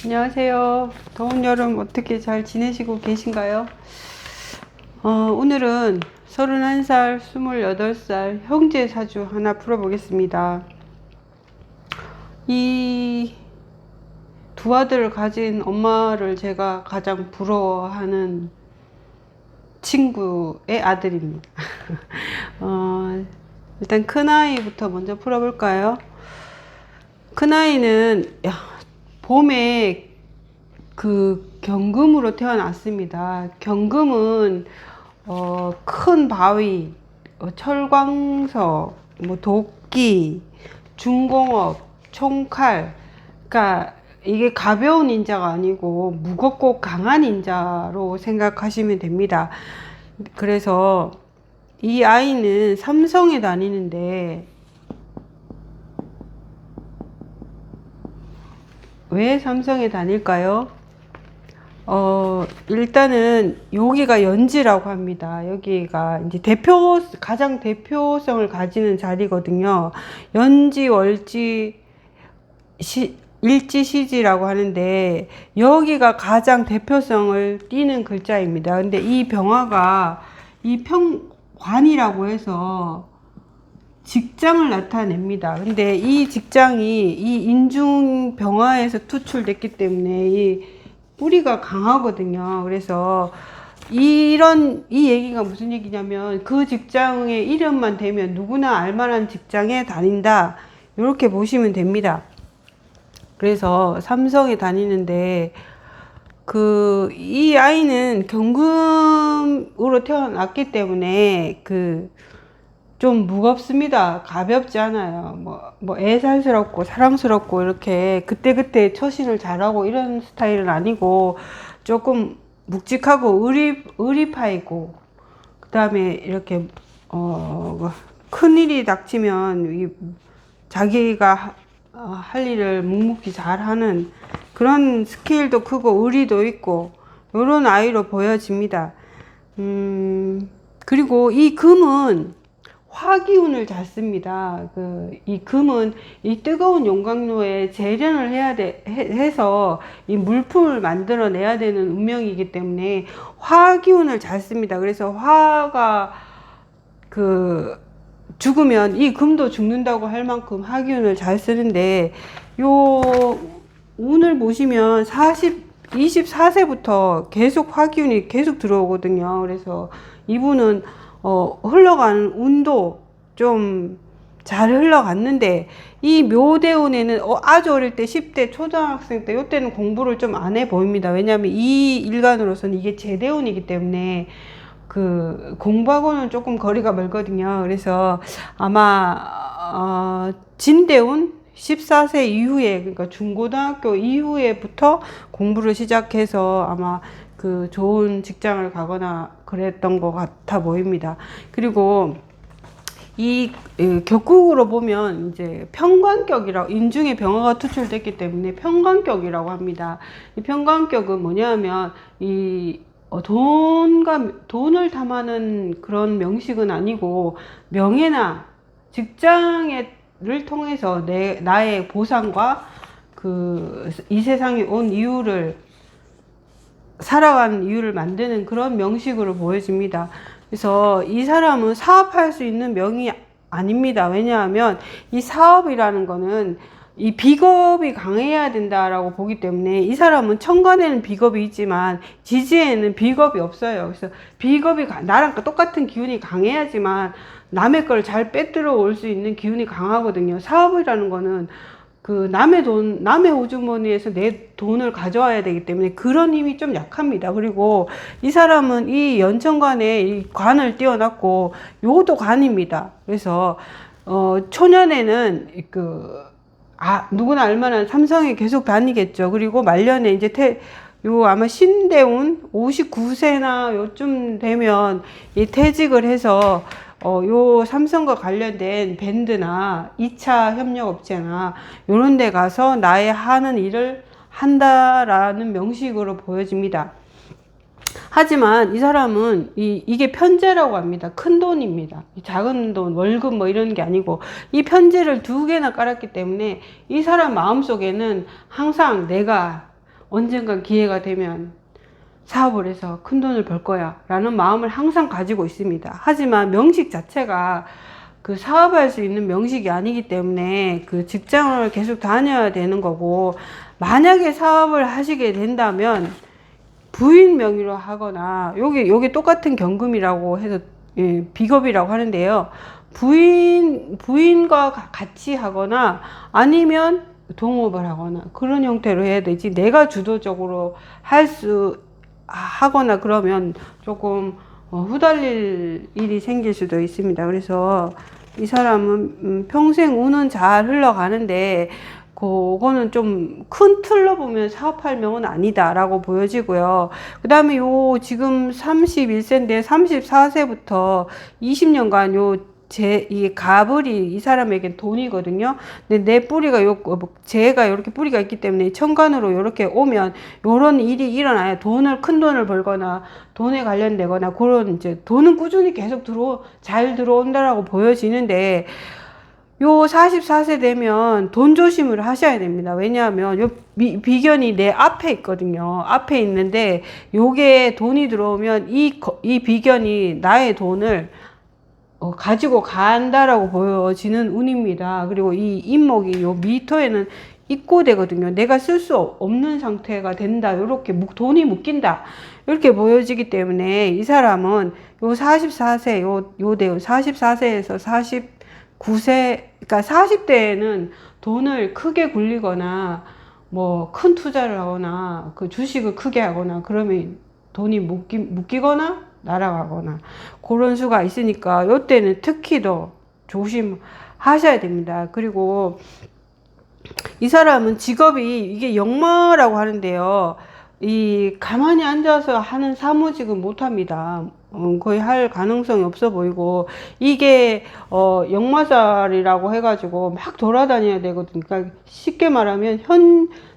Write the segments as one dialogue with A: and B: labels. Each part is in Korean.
A: 안녕하세요. 더운 여름 어떻게 잘 지내시고 계신가요? 오늘은 31살, 28살 형제 사주 하나 풀어보겠습니다. 이 두 아들을 가진 엄마를 제가 가장 부러워하는 친구의 아들입니다. 일단 큰아이부터 먼저 풀어볼까요? 큰아이는 봄에 그 경금으로 태어났습니다. 경금은 큰 바위, 철광석, 뭐 도끼, 중공업, 총칼, 그러니까 이게 가벼운 인자가 아니고 무겁고 강한 인자로 생각하시면 됩니다. 그래서 이 아이는 삼성에 다니는데, 왜 삼성에 다닐까요? 일단은 여기가 연지라고 합니다. 여기가 이제 가장 대표성을 가지는 자리거든요. 연지, 월지, 일지시지라고 하는데, 여기가 가장 대표성을 띠는 글자입니다. 근데 이 병화가 이 평관이라고 해서 직장을 나타냅니다. 근데 이 직장이 이 인중 병화에서 투출됐기 때문에 이 뿌리가 강하거든요. 그래서 이 얘기가 무슨 얘기냐면, 그 직장의 이름만 대면 누구나 알만한 직장에 다닌다, 이렇게 보시면 됩니다. 그래서 삼성에 다니는데, 이 아이는 경금으로 태어났기 때문에 좀 무겁습니다. 가볍지 않아요. 애살스럽고 사랑스럽고 이렇게 그때그때 처신을 잘하고 이런 스타일은 아니고, 조금 묵직하고 의리파이고, 그 다음에 이렇게, 큰일이 닥치면 자기가 할 일을 묵묵히 잘하는 그런 스케일도 크고 의리도 있고, 이런 아이로 보여집니다. 그리고 이 금은 화기운을 잘 씁니다. 이 금은 이 뜨거운 용광로에 재련을 해서 이 물품을 만들어내야 되는 운명이기 때문에 화기운을 잘 씁니다. 그래서 화가 죽으면 이 금도 죽는다고 할 만큼 화기운을 잘 쓰는데, 요 운을 보시면 24세부터 계속 화기운이 계속 들어오거든요. 그래서 이분은 흘러가는 운도 좀 잘 흘러갔는데, 이 묘대운에는 아주 어릴 때 10대 초등학생 때 이때는 공부를 좀 안 해 보입니다. 왜냐하면 이 일간으로서는 이게 제대운이기 때문에 공부하고는 조금 거리가 멀거든요. 그래서 아마 진대운 14세 이후에, 그러니까 중고등학교 이후에부터 공부를 시작해서 아마 좋은 직장을 가거나 그랬던 것 같아 보입니다. 그리고 이 격국으로 보면 이제 평관격이라고, 인중에 병화가 투출됐기 때문에 평관격이라고 합니다. 이 평관격은 뭐냐면 돈을 탐하는 그런 명식은 아니고, 명예나 직장을 통해서 나의 보상과 이 세상에 온 이유를, 살아간 이유를 만드는 그런 명식으로 보여집니다. 그래서 이 사람은 사업할 수 있는 명이 아닙니다. 왜냐하면 이 사업이라는 거는 이 비겁이 강해야 된다라고 보기 때문에, 이 사람은 천간에는 비겁이 있지만 지지에는 비겁이 없어요. 그래서 나랑 똑같은 기운이 강해야지만 남의 걸 잘 빼들어 올 수 있는 기운이 강하거든요. 사업이라는 거는 남의 호주머니에서 내 돈을 가져와야 되기 때문에 그런 힘이 좀 약합니다. 그리고 이 사람은 이 연천관에 이 관을 띄워놨고, 요도 관입니다. 그래서 초년에는 누구나 알만한 삼성에 계속 다니겠죠. 그리고 말년에 이제 아마 신대운 59세나 요쯤 되면 퇴직을 해서 요 삼성과 관련된 밴드나 2차 협력업체나 요런 데 가서 나의 하는 일을 한다라는 명식으로 보여집니다. 하지만 이 사람은 이게 편제라고 합니다. 큰 돈입니다. 작은 돈, 월급 뭐 이런 게 아니고, 이 편제를 2개나 깔았기 때문에 이 사람 마음속에는 항상 내가 언젠가 기회가 되면 사업을 해서 큰 돈을 벌 거야 라는 마음을 항상 가지고 있습니다. 하지만 명식 자체가 그 사업할 수 있는 명식이 아니기 때문에 그 직장을 계속 다녀야 되는 거고, 만약에 사업을 하시게 된다면 부인 명의로 하거나, 요게 똑같은 경금이라고 해서 예, 비겁이라고 하는데요. 부인과 같이 하거나 아니면 동업을 하거나 그런 형태로 해야 되지, 내가 주도적으로 하거나 그러면 조금 후달릴 일이 생길 수도 있습니다. 그래서 이 사람은 평생 운은 잘 흘러가는데 그거는 좀 큰 틀로 보면 사업할 명은 아니다 라고 보여지고요. 그 다음에 요 지금 31세인데 34세부터 20년간 이 가불이 이 사람에겐 돈이거든요. 근데 내 뿌리가 재가 이렇게 뿌리가 있기 때문에 천간으로 이렇게 오면 요런 일이 일어나요. 큰 돈을 벌거나 돈에 관련되거나 그런 이제 돈은 꾸준히 계속 잘 들어온다라고 보여지는데, 요 44세 되면 돈 조심을 하셔야 됩니다. 왜냐하면 요 비견이 내 앞에 있거든요. 앞에 있는데 요게 돈이 들어오면 이 비견이 나의 돈을 가지고 간다라고 보여지는 운입니다. 그리고 이 인목이 요 미토에는 입고되거든요. 내가 쓸 수 없는 상태가 된다. 이렇게 돈이 묶인다. 이렇게 보여지기 때문에 이 사람은 요 44세, 요 대운 44세에서 49세, 그러니까 40대에는 돈을 크게 굴리거나 뭐 큰 투자를 하거나 그 주식을 크게 하거나 그러면 돈이 묶이거나 날아가거나 그런 수가 있으니까 이때는 특히 더 조심하셔야 됩니다. 그리고 이 사람은 직업이 이게 역마라고 하는데요. 이 가만히 앉아서 하는 사무직은 못합니다. 거의 할 가능성이 없어 보이고, 이게 역마살이라고 해가지고 막 돌아다녀야 되거든요. 그러니까 쉽게 말하면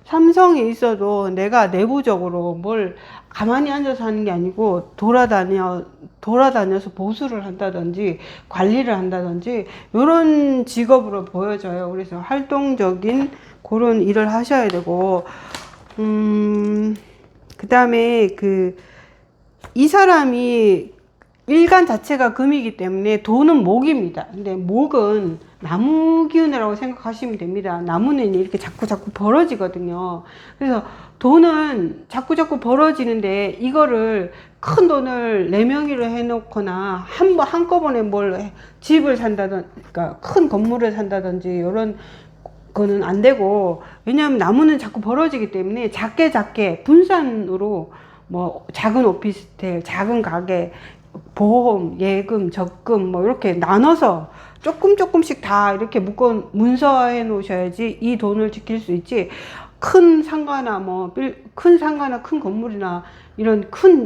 A: 삼성에 있어도 내가 내부적으로 뭘 가만히 앉아서 하는 게 아니고 돌아다녀서 보수를 한다든지 관리를 한다든지 이런 직업으로 보여져요. 그래서 활동적인 그런 일을 하셔야 되고, 그 다음에 이 사람이 일간 자체가 금이기 때문에 돈은 목입니다. 근데 목은 나무 기운이라고 생각하시면 됩니다. 나무는 이렇게 자꾸 벌어지거든요. 그래서 돈은 자꾸 벌어지는데 이거를 큰 돈을 내 명의로 해놓거나 한꺼번에 집을 산다든지, 그러니까 큰 건물을 산다든지 이런 거는 안 되고, 왜냐하면 나무는 자꾸 벌어지기 때문에 작게 분산으로 뭐 작은 오피스텔, 작은 가게, 보험, 예금, 적금 뭐 이렇게 나눠서 조금씩 다 이렇게 문서해 놓으셔야지 이 돈을 지킬 수 있지, 큰 상가나 큰 건물이나 이런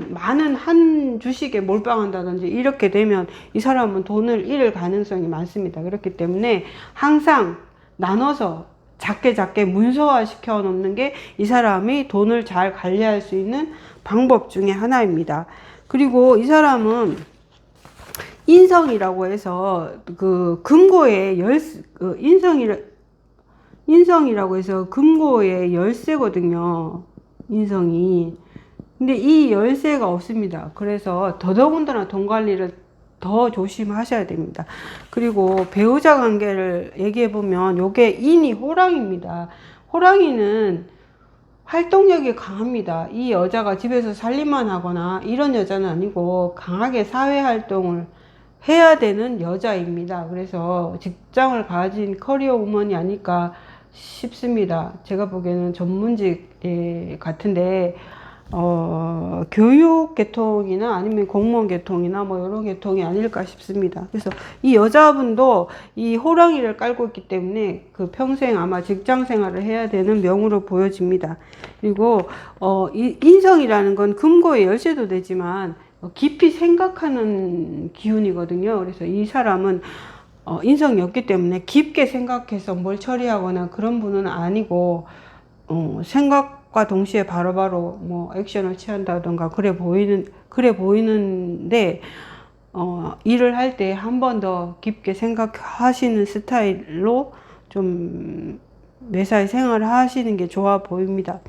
A: 많은 한 주식에 몰빵한다든지 이렇게 되면 이 사람은 돈을 잃을 가능성이 많습니다. 그렇기 때문에 항상 나눠서 작게 문서화 시켜 놓는 게 이 사람이 돈을 잘 관리할 수 있는 방법 중에 하나입니다. 그리고 이 사람은 인성이라고 해서 금고의 인성이라고 해서 금고의 열쇠거든요. 인성이. 근데 이 열쇠가 없습니다. 그래서 더더군다나 돈 관리를 더 조심하셔야 됩니다. 그리고 배우자 관계를 얘기해 보면 요게 인이 호랑이입니다. 호랑이는 활동력이 강합니다. 이 여자가 집에서 살림만 하거나 이런 여자는 아니고 강하게 사회활동을 해야 되는 여자입니다. 그래서 직장을 가진 커리어 우먼이 아닐까 싶습니다. 제가 보기에는 전문직 같은데 교육 계통이나 아니면 공무원 계통이나 뭐 이런 계통이 아닐까 싶습니다. 그래서 이 여자분도 이 호랑이를 깔고 있기 때문에 평생 아마 직장 생활을 해야 되는 명으로 보여집니다. 그리고 이 인성이라는 건 금고의 열쇠도 되지만 깊이 생각하는 기운이거든요. 그래서 이 사람은 인성이 없기 때문에 깊게 생각해서 뭘 처리하거나 그런 분은 아니고, 생각과 동시에 바로바로 뭐 액션을 취한다던가 그래 보이는데, 일을 할 때 한 번 더 깊게 생각하시는 스타일로 좀 매사에 생활을 하시는 게 좋아 보입니다.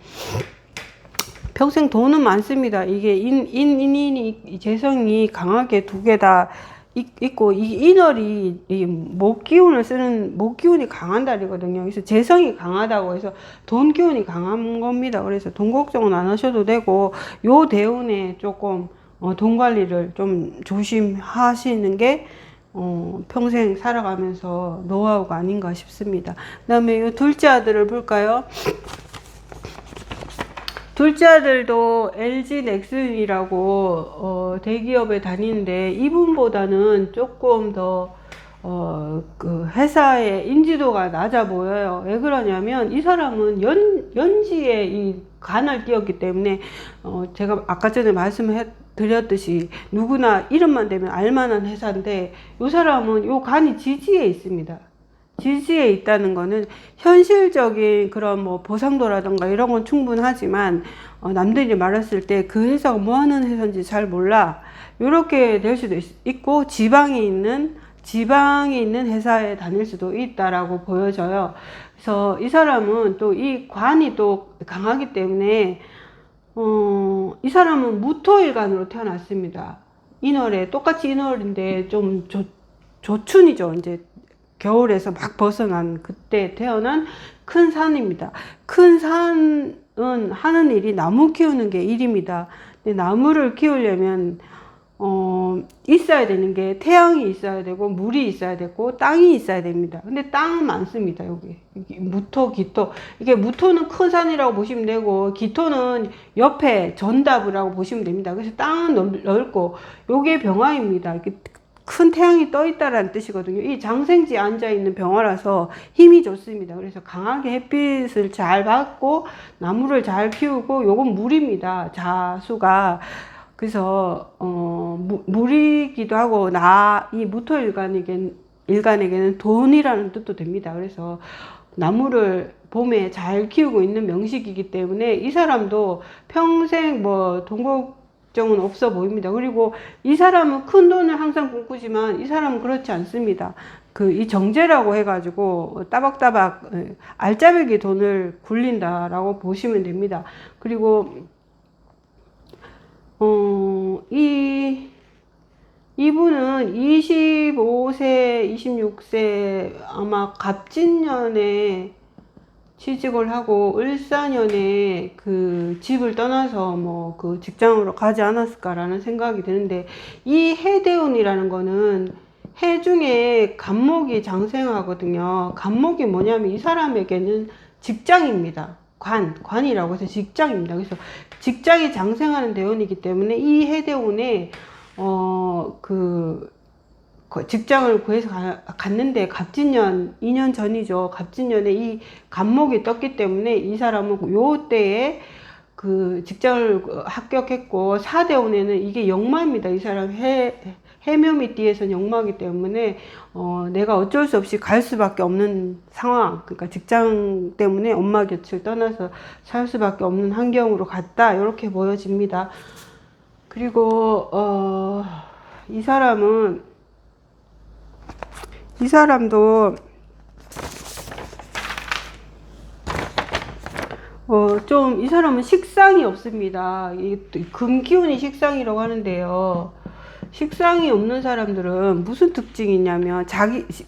A: 평생 돈은 많습니다. 이게 인이 재성이 강하게 두 개 다 있고, 이 인월이 이 목 기운을 쓰는 목 기운이 강한 달이거든요. 그래서 재성이 강하다고 해서 돈 기운이 강한 겁니다. 그래서 돈 걱정은 안 하셔도 되고, 요 대운에 조금 돈 관리를 좀 조심하시는 게 평생 살아가면서 노하우가 아닌가 싶습니다. 그 다음에 이 둘째 아들을 볼까요? 둘째 아들도 LG 넥슨이라고 대기업에 다니는데, 이분보다는 조금 더 그 회사의 인지도가 낮아 보여요. 왜 그러냐면 이 사람은 연지에 이 간을 띄었기 때문에 제가 아까 전에 말씀해 드렸듯이 누구나 이름만 대면 알만한 회사인데, 이 사람은 요 간이 지지에 있습니다. 지지에 있다는 거는 현실적인 그런 뭐 보상도라든가 이런 건 충분하지만 남들이 말했을 때 그 회사가 뭐 하는 회사인지 잘 몰라, 이렇게 될 수도 있고 지방에 있는 회사에 다닐 수도 있다라고 보여져요. 그래서 이 사람은 또 이 관이 또 강하기 때문에 이 사람은 무토일간으로 태어났습니다. 인월에 똑같이 인월인데 좀 조춘이죠. 이제 겨울에서 막 벗어난 그때 태어난 큰 산입니다. 큰 산은 하는 일이 나무 키우는 게 일입니다. 근데 나무를 키우려면 있어야 되는 게 태양이 있어야 되고 물이 있어야 되고 땅이 있어야 됩니다. 근데 땅은 많습니다. 여기 무토, 기토. 이게 무토는 큰 산이라고 보시면 되고, 기토는 옆에 전답이라고 보시면 됩니다. 그래서 땅은 넓고, 요게 병화입니다. 이렇게 큰 태양이 떠 있다라는 뜻이거든요. 이 장생지에 앉아 있는 병화라서 힘이 좋습니다. 그래서 강하게 햇빛을 잘 받고 나무를 잘 키우고, 요건 물입니다. 자수가. 그래서 물이기도 하고, 이 무토 일간에게는 돈이라는 뜻도 됩니다. 그래서 나무를 봄에 잘 키우고 있는 명식이기 때문에 이 사람도 평생 뭐 돈 걱정은 없어 보입니다. 그리고 이 사람은 큰 돈을 항상 꿈꾸지만 이 사람은 그렇지 않습니다. 이 정제라고 해가지고 따박따박 알짜배기 돈을 굴린다라고 보시면 됩니다. 그리고 이분은 25세, 26세 아마 갑진년에 취직을 하고 을사년에 그 집을 떠나서 뭐 그 직장으로 가지 않았을까라는 생각이 드는데, 이 해대운이라는 거는 해 중에 간목이 장생하거든요. 간목이 뭐냐면 이 사람에게는 직장입니다. 관이라고 해서 직장입니다. 그래서 직장이 장생하는 대운이기 때문에 이 해대운에 직장을 구해서 갔는데 갑진년 2년 전이죠. 갑진년에 이 간목이 떴기 때문에 이 사람은 요 때에 그 직장을 합격했고, 4대운에는 이게 역마입니다. 이 사람 해묘미 띠에서는 역마이기 때문에 내가 어쩔 수 없이 갈 수밖에 없는 상황, 그러니까 직장 때문에 엄마 곁을 떠나서 살 수밖에 없는 환경으로 갔다, 이렇게 보여집니다. 그리고 이 사람도 좀, 이 사람은 식상이 없습니다. 금기운이 식상이라고 하는데요. 식상이 없는 사람들은 무슨 특징이 있냐면,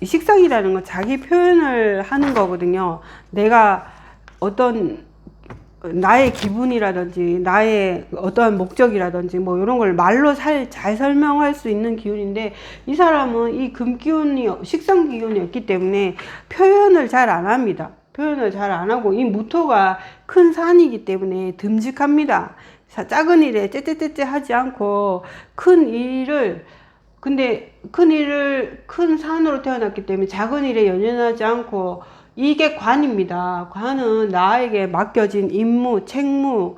A: 식상이라는 건 자기 표현을 하는 거거든요. 내가 나의 기분이라든지, 나의 어떠한 목적이라든지, 뭐, 이런 걸 말로 잘 설명할 수 있는 기운인데, 이 사람은 이 식상 기운이었기 때문에 표현을 잘 안 합니다. 표현을 잘 안 하고, 이 무토가 큰 산이기 때문에 듬직합니다. 작은 일에 째째째째 하지 않고, 큰 산으로 태어났기 때문에 작은 일에 연연하지 않고, 이게 관입니다. 관은 나에게 맡겨진 임무, 책무,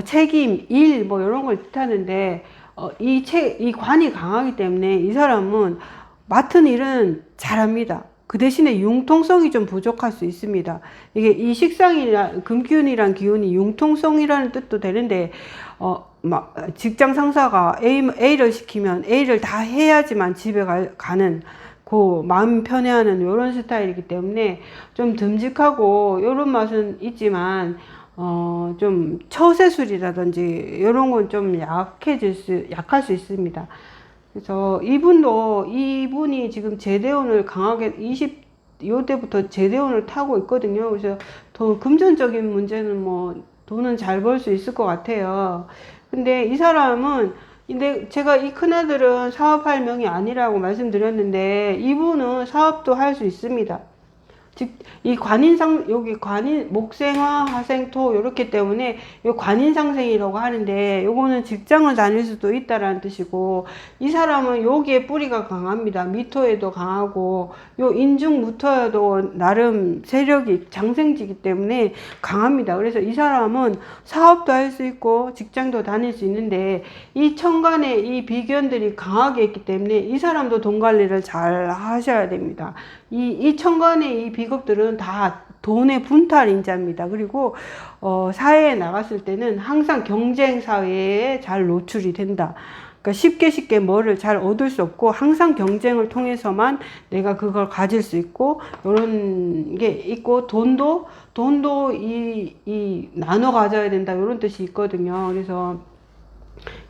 A: 책임, 일, 뭐, 이런 걸 뜻하는데, 이 관이 강하기 때문에 이 사람은 맡은 일은 잘합니다. 그 대신에 융통성이 좀 부족할 수 있습니다. 이게 이 금기운이란 기운이 융통성이라는 뜻도 되는데, 직장 상사가 A를 시키면 A를 다 해야지만 집에 가는, 마음 편해하는 이런 스타일이기 때문에 좀 듬직하고 이런 맛은 있지만, 좀 처세술이라든지 이런 건 좀 약할 수 있습니다. 그래서 이분이 지금 제대운을 강하게 요때부터 제대운을 타고 있거든요. 그래서 더 금전적인 문제는 뭐 돈은 잘 벌 수 있을 것 같아요. 근데 이 사람은 근데 제가 이 큰아들은 사업할 명이 아니라고 말씀드렸는데 이분은 사업도 할 수 있습니다. 즉, 이 여기 목생화, 화생토, 요렇기 때문에, 요 관인상생이라고 하는데, 요거는 직장을 다닐 수도 있다라는 뜻이고, 이 사람은 여기에 뿌리가 강합니다. 미토에도 강하고, 요 인중무토에도 나름 세력이 장생지기 때문에 강합니다. 그래서 이 사람은 사업도 할 수 있고, 직장도 다닐 수 있는데, 이 천간에 이 비견들이 강하게 있기 때문에, 이 사람도 돈 관리를 잘 하셔야 됩니다. 이 천간의 이 비겁들은 다 돈의 분탈 인자입니다. 그리고 사회에 나갔을 때는 항상 경쟁 사회에 잘 노출이 된다. 그러니까 쉽게 뭐를 잘 얻을 수 없고 항상 경쟁을 통해서만 내가 그걸 가질 수 있고 이런 게 있고 돈도 이 나눠 가져야 된다 이런 뜻이 있거든요. 그래서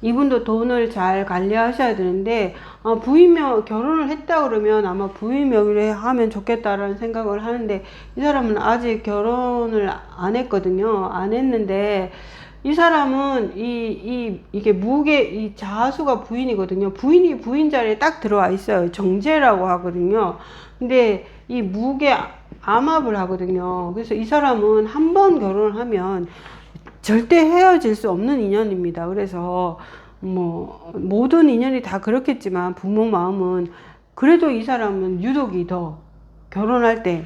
A: 이분도 돈을 잘 관리하셔야 되는데 부인명 결혼을 했다 그러면 아마 부인명의를 하면 좋겠다라는 생각을 하는데 이 사람은 아직 결혼을 안 했거든요. 안 했는데 이 사람은 이게 이 자수가 부인이거든요. 부인이 부인 자리에 딱 들어와 있어요. 정제라고 하거든요. 근데 이 무게 암합을 하거든요. 그래서 이 사람은 한 번 결혼을 하면 절대 헤어질 수 없는 인연입니다. 그래서 뭐 모든 인연이 다 그렇겠지만 부모 마음은 그래도 이 사람은 유독이 더 결혼할 때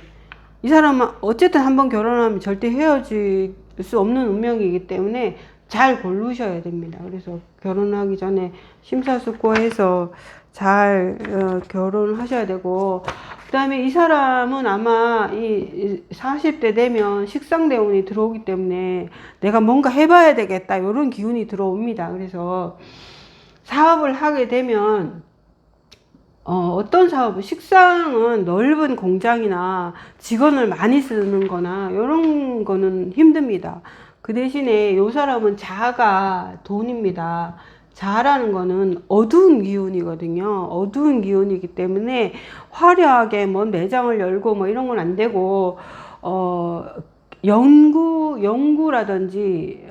A: 이 사람은 어쨌든 한번 결혼하면 절대 헤어질 수 없는 운명이기 때문에 잘 고르셔야 됩니다. 그래서 결혼하기 전에 심사숙고해서 잘 결혼을 하셔야 되고 그 다음에 이 사람은 아마 이 40대 되면 식상대운이 들어오기 때문에 내가 뭔가 해봐야 되겠다 이런 기운이 들어옵니다. 그래서 사업을 하게 되면 어떤 사업은 식상은 넓은 공장이나 직원을 많이 쓰는 거나 이런 거는 힘듭니다. 그 대신에 이 사람은 자가 돈입니다. 자라는 거는 어두운 기운이거든요. 어두운 기운이기 때문에 화려하게 뭐 매장을 열고 뭐 이런 건 안 되고 연구라든지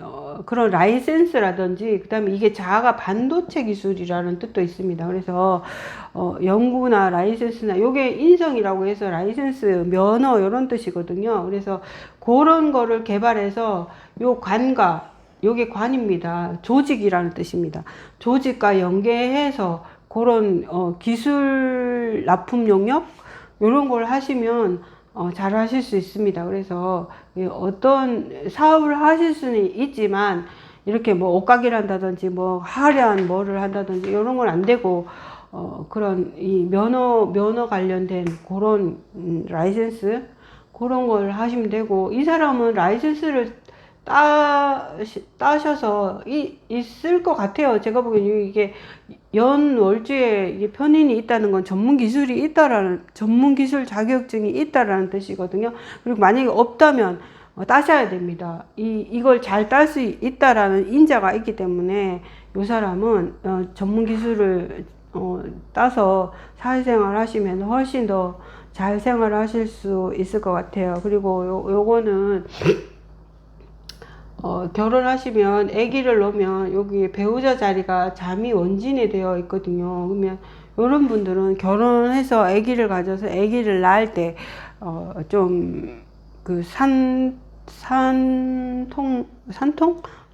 A: 그런 라이센스라든지 그다음에 이게 자가 반도체 기술이라는 뜻도 있습니다. 그래서 연구나 라이센스나 요게 인성이라고 해서 라이센스 면허 이런 뜻이거든요. 그래서 그런 거를 개발해서 요게 관입니다. 조직이라는 뜻입니다. 조직과 연계해서 그런 기술 납품 용역 이런 걸 하시면 잘 하실 수 있습니다. 그래서 어떤 사업을 하실 수는 있지만 이렇게 뭐 옷가게를 한다든지 뭐 화려한 뭐를 한다든지 이런 건 안 되고 그런 이 면허 관련된 그런 라이센스 그런 걸 하시면 되고 이 사람은 라이센스를 따셔서 있을 것 같아요. 제가 보기엔 이게 연월주에 이게 편인이 있다는 건 전문 기술 자격증이 있다라는 뜻이거든요. 그리고 만약에 없다면 따셔야 됩니다. 이걸 잘 딸 수 있다라는 인자가 있기 때문에 이 사람은 전문 기술을 따서 사회생활 하시면 훨씬 더 잘 생활하실 수 있을 것 같아요. 그리고 요거는 결혼하시면 아기를 놓으면 여기 배우자 자리가 잠이 원진이 되어 있거든요. 그러면 이런 분들은 결혼해서 아기를 가져서 아기를 낳을 때 좀 그 산통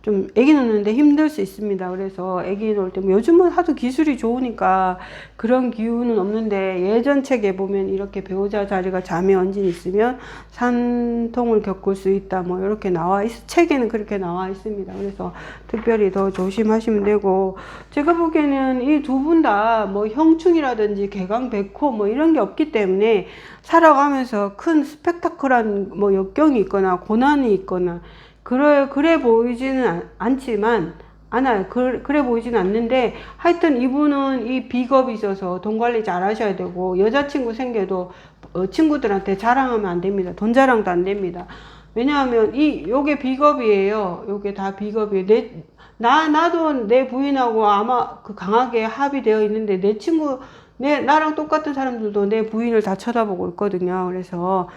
A: 좀 아기 놓는데 힘들 수 있습니다. 그래서 아기 놓을 때 요즘은 하도 기술이 좋으니까 그런 기운은 없는데 예전 책에 보면 이렇게 배우자 자리가 잠에 원진이 있으면 산통을 겪을 수 있다 뭐 이렇게 책에는 그렇게 나와 있습니다. 그래서 특별히 더 조심하시면 되고 제가 보기에는 이 두 분 다 뭐 형충이라든지 개강백호 뭐 이런 게 없기 때문에 살아가면서 큰 스펙타클한 뭐 역경이 있거나 고난이 있거나 그래 보이지는 않아요. 그래 보이지는 않는데, 하여튼 이분은 이 비겁이 있어서 돈 관리 잘 하셔야 되고, 여자친구 생겨도 친구들한테 자랑하면 안 됩니다. 돈 자랑도 안 됩니다. 왜냐하면 요게 비겁이에요. 요게 다 비겁이에요. 나도 내 부인하고 아마 그 강하게 합의되어 있는데 내 친구, 나랑 똑같은 사람들도 내 부인을 다 쳐다보고 있거든요. 그래서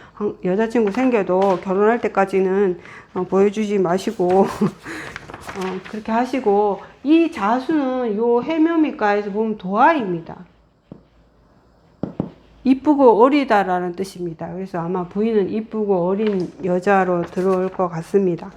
A: 여자친구 생겨도 결혼할 때까지는 보여주지 마시고 그렇게 하시고, 이 자수는 요 해묘미가에서 보면 도화입니다. 이쁘고 어리다라는 뜻입니다. 그래서 아마 부인은 이쁘고 어린 여자로 들어올 것 같습니다.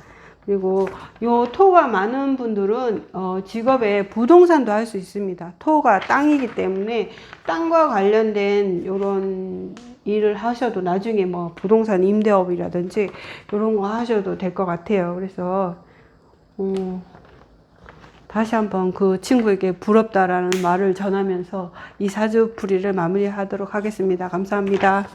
A: 그리고 요 토가 많은 분들은 직업에 부동산도 할 수 있습니다. 토가 땅이기 때문에 땅과 관련된 요런 일을 하셔도 나중에 뭐 부동산 임대업이라든지 요런 거 하셔도 될 것 같아요. 그래서 다시 한번 그 친구에게 부럽다라는 말을 전하면서 이 사주풀이를 마무리하도록 하겠습니다. 감사합니다.